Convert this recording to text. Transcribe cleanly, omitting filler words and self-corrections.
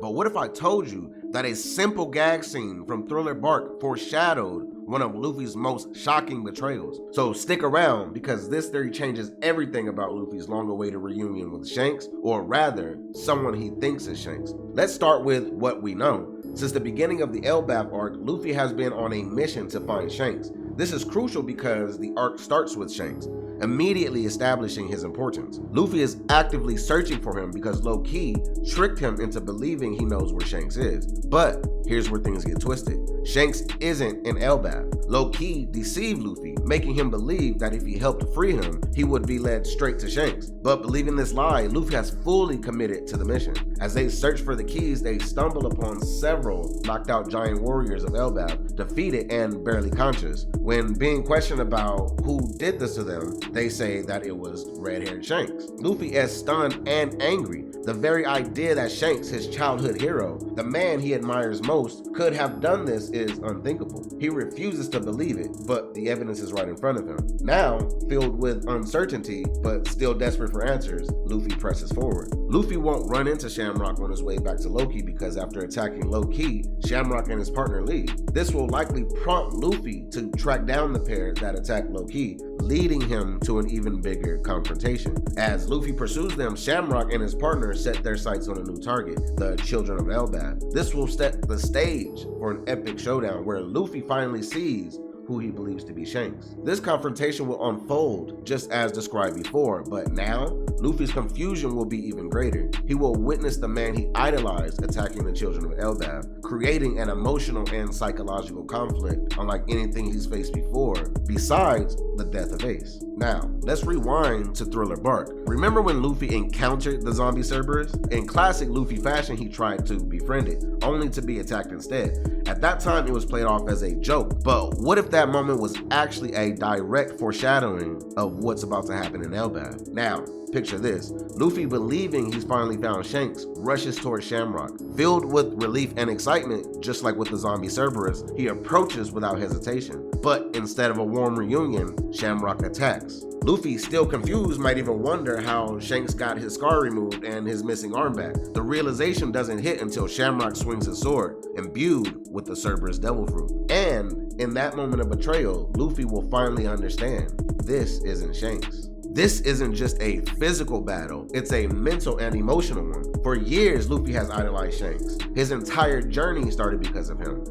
But what if I told you that a simple gag scene from Thriller Barc foreshadowed one of Luffy's most shocking betrayals? So stick around, because this theory changes everything about Luffy's long-awaited reunion with Shanks, or rather, someone he thinks is Shanks. Let's start with what we know. Since the beginning of the Elbaf arc, Luffy has been on a mission to find Shanks. This is crucial because the arc starts with Shanks, immediately establishing his importance. Luffy is actively searching for him because low-key tricked him into believing he knows where Shanks is. But here's where things get twisted. Shanks isn't in Elbaf. Low-key deceived Luffy, making him believe that if he helped free him, he would be led straight to Shanks. But believing this lie, Luffy has fully committed to the mission. As they search for the keys, they stumble upon several knocked out giant warriors of Elbaf, defeated and barely conscious. When being questioned about who did this to them, they say that it was red-haired Shanks. Luffy is stunned and angry. The very idea that Shanks, his childhood hero, the man he admires most, could have done this is unthinkable. He refuses to believe it, but the evidence is right in front of him. Now, filled with uncertainty, but still desperate for answers, Luffy presses forward. Luffy won't run into Shamrock on his way back to Loki because after attacking Loki, Shamrock and his partner leave. This will likely prompt Luffy to track down the pair that attacked Loki, leading him to an even bigger confrontation. As Luffy pursues them, Shamrock and his partner set their sights on a new target, the children of Elbaf. This will set the stage for an epic showdown where Luffy finally sees who he believes to be Shanks. This confrontation will unfold just as described before, but now, Luffy's confusion will be even greater. He will witness the man he idolized attacking the children of Elbaf, creating an emotional and psychological conflict unlike anything he's faced before, besides the death of Ace. Now, let's rewind to Thriller Barc. Remember when Luffy encountered the zombie Cerberus? In classic Luffy fashion, he tried to befriend it, only to be attacked instead. At that time, it was played off as a joke, but what if that moment was actually a direct foreshadowing of what's about to happen in Elbaf? Now, picture this. Luffy, believing he's finally found Shanks, rushes towards Shamrock. Filled with relief and excitement, just like with the zombie Cerberus, he approaches without hesitation. But instead of a warm reunion, Shamrock attacks. Luffy, still confused, might even wonder how Shanks got his scar removed and his missing arm back. The realization doesn't hit until Shamrock swings his sword, imbued with the Cerberus devil fruit. And in that moment of betrayal, Luffy will finally understand this isn't Shanks. This isn't just a physical battle, it's a mental and emotional one. For years, Luffy has idolized Shanks. His entire journey started because of him.